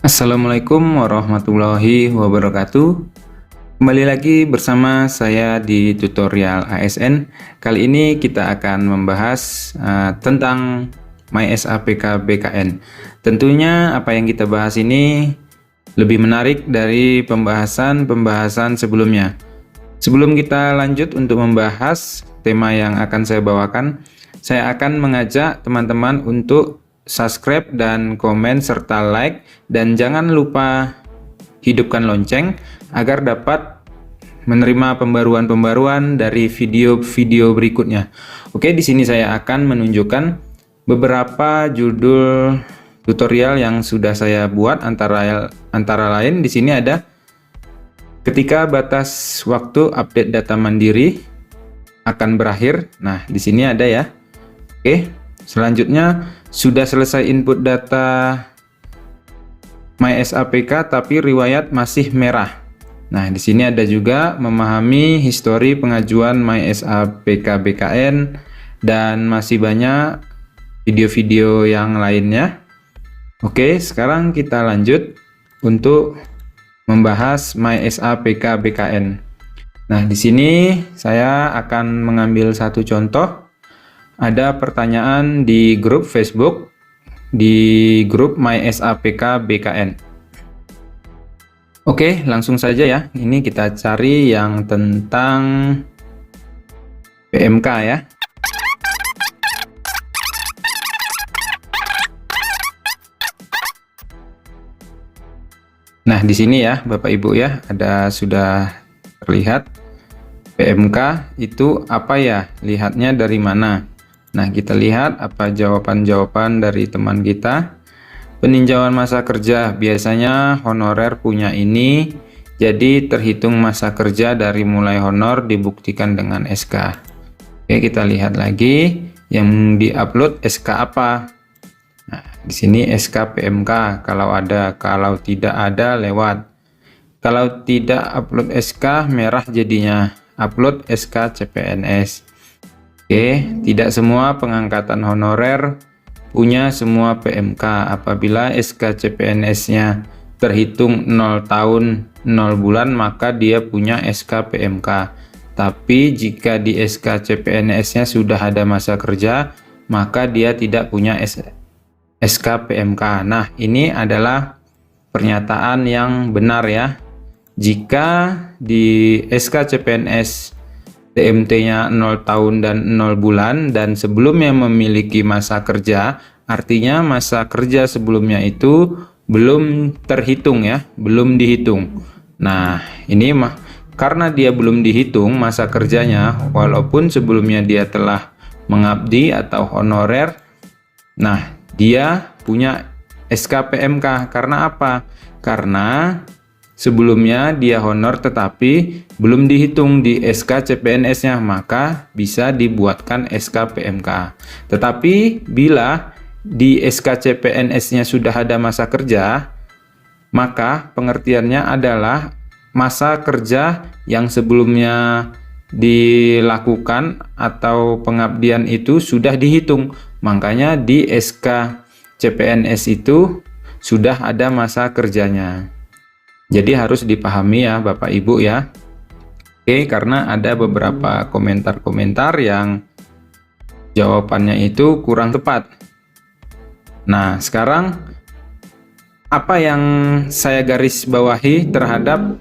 Assalamualaikum warahmatullahi wabarakatuh. Kembali lagi bersama saya di tutorial ASN. Kali ini kita akan membahas tentang MySAPK BKN. Tentunya apa yang kita bahas ini lebih menarik dari pembahasan sebelumnya. Sebelum kita lanjut untuk membahas tema yang akan saya bawakan, saya akan mengajak teman-teman untuk subscribe dan komen serta like, dan jangan lupa hidupkan lonceng agar dapat menerima pembaruan-pembaruan dari video-video berikutnya. Oke, di sini saya akan menunjukkan beberapa judul tutorial yang sudah saya buat, antara lain di sini ada ketika batas waktu update data mandiri akan berakhir. Nah, di sini ada ya. Oke, selanjutnya sudah selesai input data MySAPK tapi riwayat masih merah. Nah, di sini ada juga memahami histori pengajuan MySAPK BKN dan masih banyak video-video yang lainnya. Oke, sekarang kita lanjut untuk membahas MySAPK BKN. Nah, di sini saya akan mengambil satu contoh. Ada pertanyaan di grup Facebook, di grup MySAPK BKN. Oke, langsung saja ya. Ini kita cari yang tentang PMK ya. Nah, di sini ya, Bapak Ibu ya, ada sudah terlihat PMK itu apa ya? Lihatnya dari mana? Nah, kita lihat apa jawaban-jawaban dari teman kita. Peninjauan masa kerja, biasanya honorer punya ini, jadi terhitung masa kerja dari mulai honor dibuktikan dengan SK. Oke, kita lihat lagi yang diupload SK apa. Nah, di sini SK PMK kalau ada, kalau tidak ada lewat. Kalau tidak upload SK merah jadinya, upload SK CPNS. Oke, tidak semua pengangkatan honorer punya semua PMK. Apabila SK CPNS-nya terhitung 0 tahun 0 bulan, maka dia punya SK PMK. Tapi jika di SK CPNS-nya sudah ada masa kerja, maka dia tidak punya SK PMK. Nah, ini adalah pernyataan yang benar ya. Jika di SK CPNS TMT-nya 0 tahun dan 0 bulan dan sebelumnya memiliki masa kerja, artinya masa kerja sebelumnya itu belum terhitung ya, belum dihitung. Nah, ini karena dia belum dihitung masa kerjanya, walaupun sebelumnya dia telah mengabdi atau honorer, nah dia punya SK PMK. Karena apa? Karena sebelumnya dia honor tetapi belum dihitung di SK CPNS-nya, maka bisa dibuatkan SK PMK. Tetapi bila di SK CPNS-nya sudah ada masa kerja, maka pengertiannya adalah masa kerja yang sebelumnya dilakukan atau pengabdian itu sudah dihitung. Makanya di SK CPNS itu sudah ada masa kerjanya. Jadi harus dipahami ya Bapak Ibu ya. Oke, karena ada beberapa komentar-komentar yang jawabannya itu kurang tepat. Nah, sekarang apa yang saya garis bawahi terhadap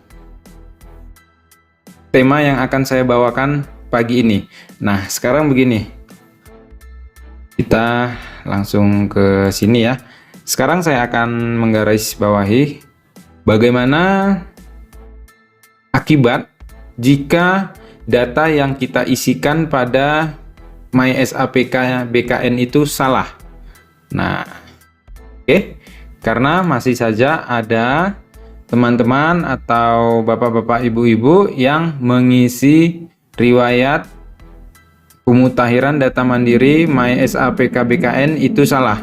tema yang akan saya bawakan pagi ini. Nah, sekarang begini. Kita langsung ke sini ya. Sekarang saya akan menggaris bawahi bagaimana akibat jika data yang kita isikan pada MySAPK BKN itu salah. Nah, oke, karena masih saja ada teman-teman atau bapak-bapak ibu-ibu yang mengisi riwayat pemutakhiran data mandiri MySAPK BKN itu salah.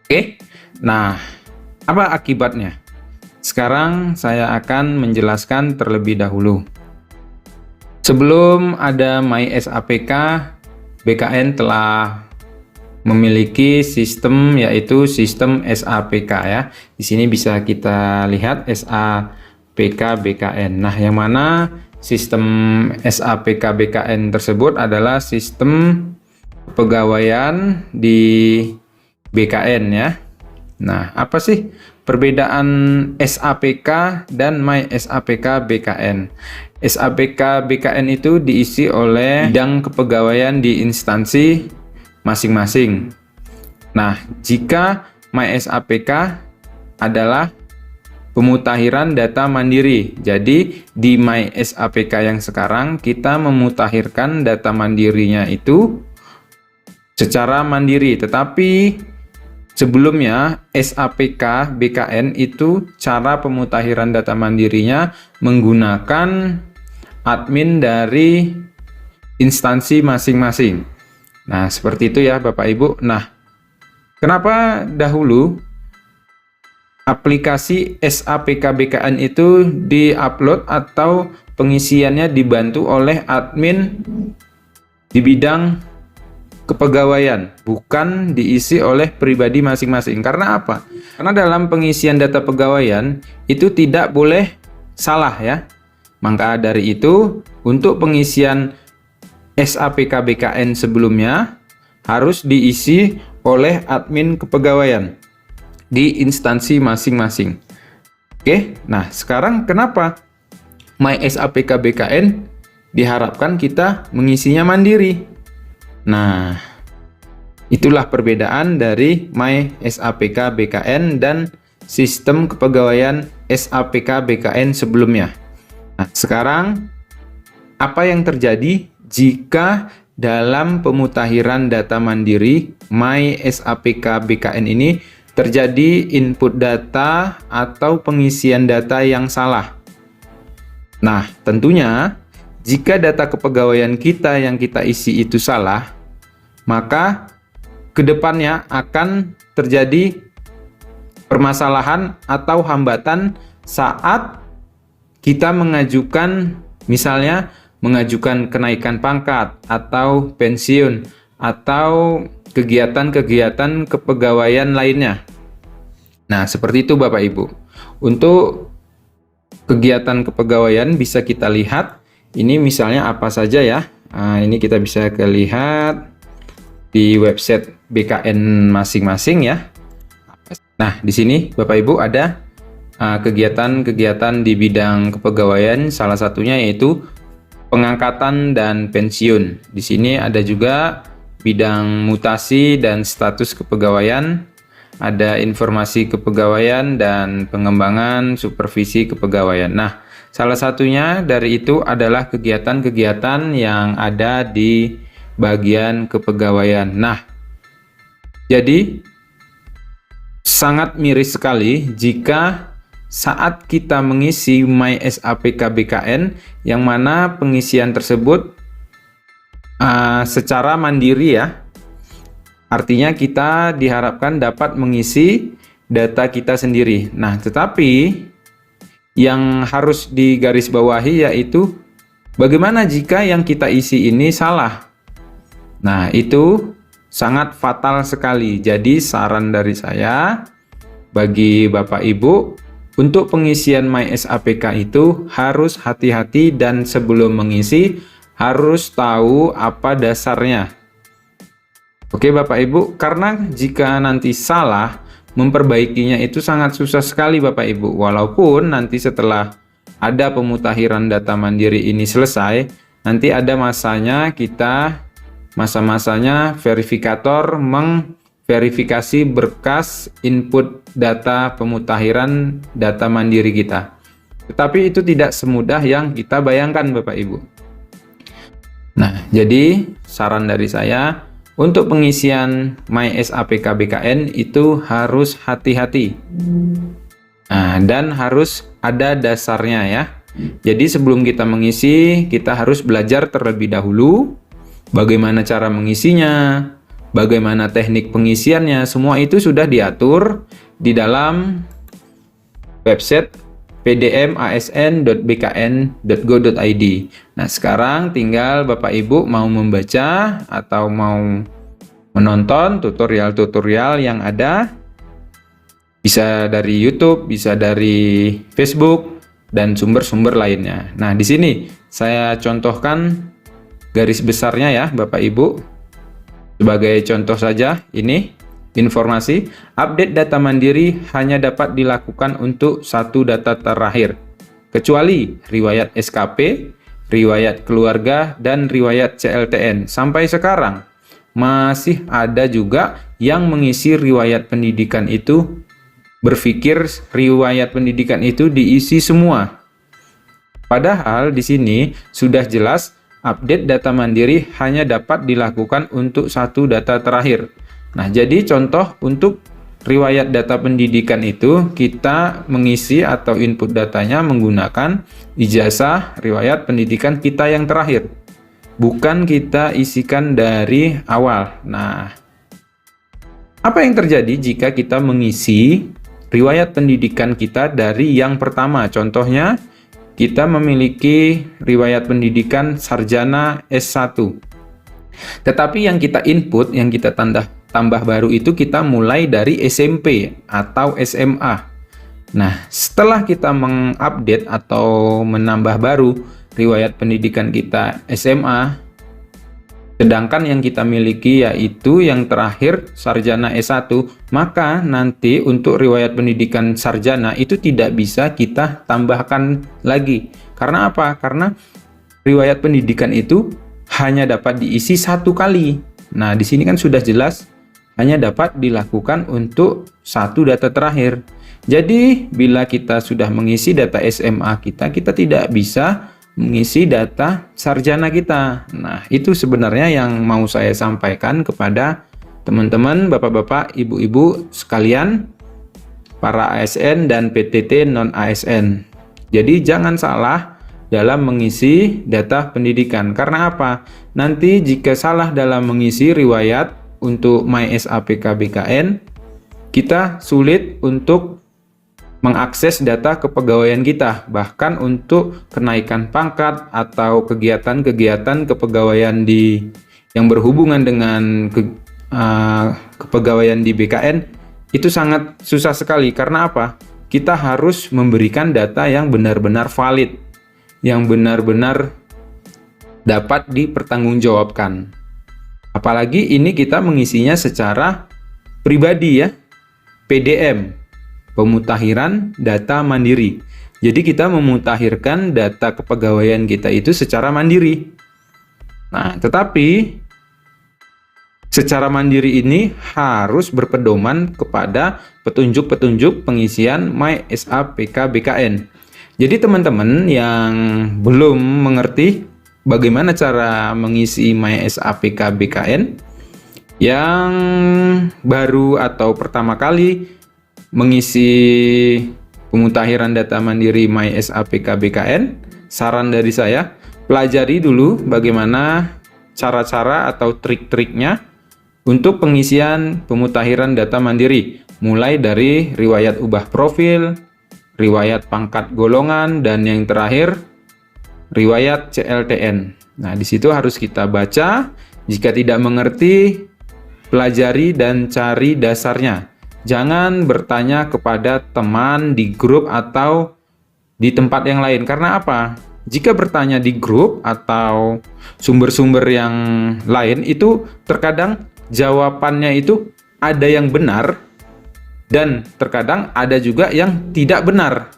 Oke, nah apa akibatnya? Sekarang saya akan menjelaskan terlebih dahulu. Sebelum ada MySAPK, BKN telah memiliki sistem, yaitu sistem SAPK ya. Di sini bisa kita lihat SAPK BKN. Nah, yang mana sistem SAPK BKN tersebut adalah sistem kepegawaian di BKN ya. Nah, apa sih perbedaan SAPK dan MySAPK BKN? SAPK BKN itu diisi oleh bidang kepegawaian di instansi masing-masing. Nah, jika MySAPK adalah pemutahiran data mandiri. Jadi, di MySAPK yang sekarang kita memutakhirkan data mandirinya itu secara mandiri, tetapi sebelumnya SAPK BKN itu cara pemutakhiran data mandirinya menggunakan admin dari instansi masing-masing. Nah, seperti itu ya Bapak Ibu. Nah, kenapa dahulu aplikasi SAPK BKN itu di-upload atau pengisiannya dibantu oleh admin di bidang kepegawaian, bukan diisi oleh pribadi masing-masing? Karena apa? Karena dalam pengisian data pegawaian itu tidak boleh salah ya. Maka dari itu, untuk pengisian SAPK BKN sebelumnya harus diisi oleh admin kepegawaian di instansi masing-masing. Oke, nah sekarang kenapa MySAPK BKN diharapkan kita mengisinya mandiri? Nah, itulah perbedaan dari MySAPK BKN dan sistem kepegawaian SAPK BKN sebelumnya. Nah, sekarang apa yang terjadi jika dalam pemutakhiran data mandiri MySAPK BKN ini terjadi input data atau pengisian data yang salah? Nah, tentunya jika data kepegawaian kita yang kita isi itu salah, maka kedepannya akan terjadi permasalahan atau hambatan saat kita mengajukan, misalnya mengajukan kenaikan pangkat atau pensiun atau kegiatan-kegiatan kepegawaian lainnya. Nah, seperti itu Bapak Ibu. Untuk kegiatan kepegawaian bisa kita lihat, ini misalnya apa saja ya. Nah, ini kita bisa lihat di website BKN masing-masing ya. Nah, di sini Bapak Ibu ada kegiatan-kegiatan di bidang kepegawaian, salah satunya yaitu pengangkatan dan pensiun. Di sini ada juga bidang mutasi dan status kepegawaian, ada informasi kepegawaian dan pengembangan supervisi kepegawaian. Nah, salah satunya dari itu adalah kegiatan-kegiatan yang ada di bagian kepegawaian. Nah, jadi sangat miris sekali jika saat kita mengisi MySAPK BKN yang mana pengisian tersebut secara mandiri ya. Artinya kita diharapkan dapat mengisi data kita sendiri. Nah, tetapi yang harus digarisbawahi yaitu bagaimana jika yang kita isi ini salah? Nah, itu sangat fatal sekali. Jadi saran dari saya bagi Bapak Ibu, untuk pengisian MySAPK itu harus hati-hati dan sebelum mengisi harus tahu apa dasarnya. Oke Bapak Ibu, karena jika nanti salah, memperbaikinya itu sangat susah sekali Bapak Ibu. Walaupun nanti setelah ada pemutakhiran data mandiri ini selesai, nanti ada masa-masanya verifikator mengverifikasi berkas input data pemutakhiran data mandiri kita. Tetapi itu tidak semudah yang kita bayangkan Bapak Ibu. Nah, jadi saran dari saya untuk pengisian MySAPK BKN itu harus hati-hati. Nah, dan harus ada dasarnya ya. Jadi sebelum kita mengisi, kita harus belajar terlebih dahulu bagaimana cara mengisinya, bagaimana teknik pengisiannya, semua itu sudah diatur di dalam website pdmasn.bkn.go.id. Nah, sekarang tinggal Bapak Ibu mau membaca atau mau menonton tutorial-tutorial yang ada, bisa dari YouTube, bisa dari Facebook, dan sumber-sumber lainnya. Nah, di sini saya contohkan garis besarnya ya, Bapak Ibu. Sebagai contoh saja, ini informasi update data mandiri hanya dapat dilakukan untuk satu data terakhir, kecuali riwayat SKP, riwayat keluarga, dan riwayat CLTN. Sampai sekarang masih ada juga yang mengisi riwayat pendidikan itu berpikir riwayat pendidikan itu diisi semua. Padahal di sini sudah jelas update data mandiri hanya dapat dilakukan untuk satu data terakhir. Nah, jadi contoh untuk riwayat data pendidikan itu kita mengisi atau input datanya menggunakan ijazah riwayat pendidikan kita yang terakhir. Bukan kita isikan dari awal. Nah, apa yang terjadi jika kita mengisi riwayat pendidikan kita dari yang pertama? Contohnya, kita memiliki riwayat pendidikan sarjana S1. Tetapi yang kita input, yang kita tambah baru itu kita mulai dari SMP atau SMA. Nah, setelah kita mengupdate atau menambah baru riwayat pendidikan kita SMA, sedangkan yang kita miliki yaitu yang terakhir sarjana S1, maka nanti untuk riwayat pendidikan sarjana itu tidak bisa kita tambahkan lagi. Karena apa? Karena riwayat pendidikan itu hanya dapat diisi satu kali. Nah, di sini kan sudah jelas hanya dapat dilakukan untuk satu data terakhir. Jadi, bila kita sudah mengisi data SMA kita tidak bisa mengisi data sarjana kita. Nah, itu sebenarnya yang mau saya sampaikan kepada teman-teman, bapak-bapak, ibu-ibu sekalian, para ASN dan PTT non-ASN. Jadi jangan salah dalam mengisi data pendidikan. Karena apa? Nanti jika salah dalam mengisi riwayat untuk MySAPK BKN, kita sulit untuk mengakses data kepegawaian kita, bahkan untuk kenaikan pangkat atau kegiatan-kegiatan kepegawaian yang berhubungan dengan kepegawaian di BKN itu sangat susah sekali. Karena apa? Kita harus memberikan data yang benar-benar valid, yang benar-benar dapat dipertanggungjawabkan. Apalagi ini kita mengisinya secara pribadi ya, PDM. Pemutakhiran data mandiri. Jadi kita memutakhirkan data kepegawaian kita itu secara mandiri. Nah, tetapi secara mandiri ini harus berpedoman kepada petunjuk-petunjuk pengisian MySAPK BKN. Jadi teman-teman yang belum mengerti bagaimana cara mengisi MySAPK BKN, yang baru atau pertama kali mengisi pemutakhiran data mandiri MySAPK BKN, saran dari saya, pelajari dulu bagaimana cara-cara atau trik-triknya untuk pengisian pemutakhiran data mandiri, mulai dari riwayat ubah profil, riwayat pangkat golongan, dan yang terakhir riwayat CLTN. Nah, di situ harus kita baca. Jika tidak mengerti, pelajari dan cari dasarnya. Jangan bertanya kepada teman di grup atau di tempat yang lain. Karena apa? Jika bertanya di grup atau sumber-sumber yang lain, itu terkadang jawabannya itu ada yang benar dan terkadang ada juga yang tidak benar.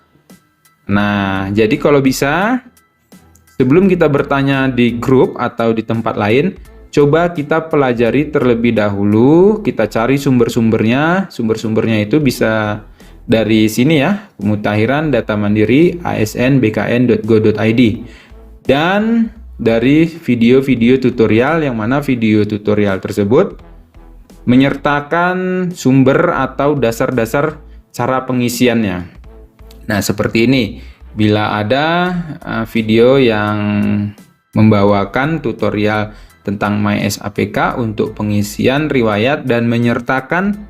Nah, jadi kalau bisa, sebelum kita bertanya di grup atau di tempat lain, coba kita pelajari terlebih dahulu, kita cari sumber-sumbernya. Sumber-sumbernya itu bisa dari sini ya, pemutakhiran data mandiri asnbkn.go.id, dan dari video-video tutorial, yang mana video tutorial tersebut menyertakan sumber atau dasar-dasar cara pengisiannya. Nah, seperti ini. Bila ada video yang membawakan tutorial tentang MySAPK untuk pengisian riwayat dan menyertakan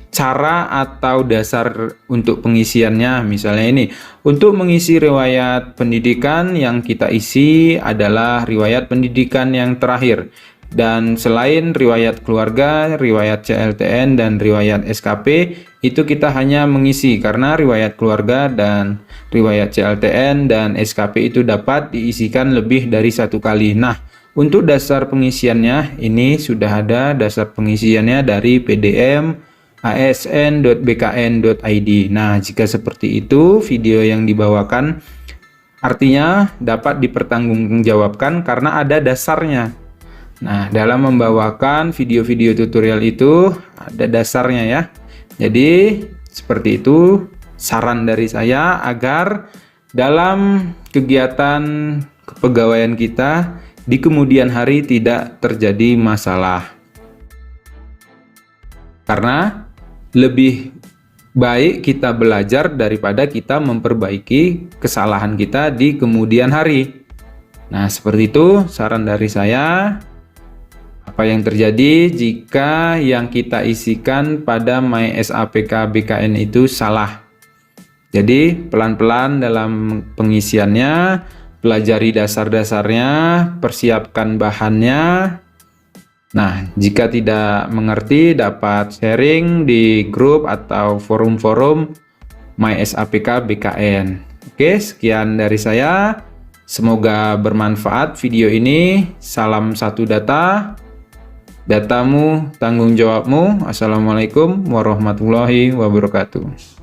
cara atau dasar untuk pengisiannya, misalnya ini, untuk mengisi riwayat pendidikan yang kita isi adalah riwayat pendidikan yang terakhir. Dan selain riwayat keluarga, riwayat CLTN, dan riwayat SKP, itu kita hanya mengisi karena riwayat keluarga dan riwayat CLTN dan SKP itu dapat diisikan lebih dari satu kali. Nah, untuk dasar pengisiannya, ini sudah ada dasar pengisiannya dari PDM asn.bkn.id. Nah, jika seperti itu, video yang dibawakan artinya dapat dipertanggungjawabkan karena ada dasarnya. Nah, dalam membawakan video-video tutorial itu ada dasarnya ya. Jadi, seperti itu saran dari saya agar dalam kegiatan kepegawaian kita di kemudian hari tidak terjadi masalah. Karena lebih baik kita belajar daripada kita memperbaiki kesalahan kita di kemudian hari. Nah, seperti itu saran dari saya. Apa yang terjadi jika yang kita isikan pada MySAPK BKN itu salah? Jadi pelan-pelan dalam pengisiannya, pelajari dasar-dasarnya, persiapkan bahannya. Nah, jika tidak mengerti dapat sharing di grup atau forum-forum MySAPK BKN. Oke, sekian dari saya. Semoga bermanfaat video ini. Salam satu data. Datamu, tanggung jawabmu. Assalamualaikum warahmatullahi wabarakatuh.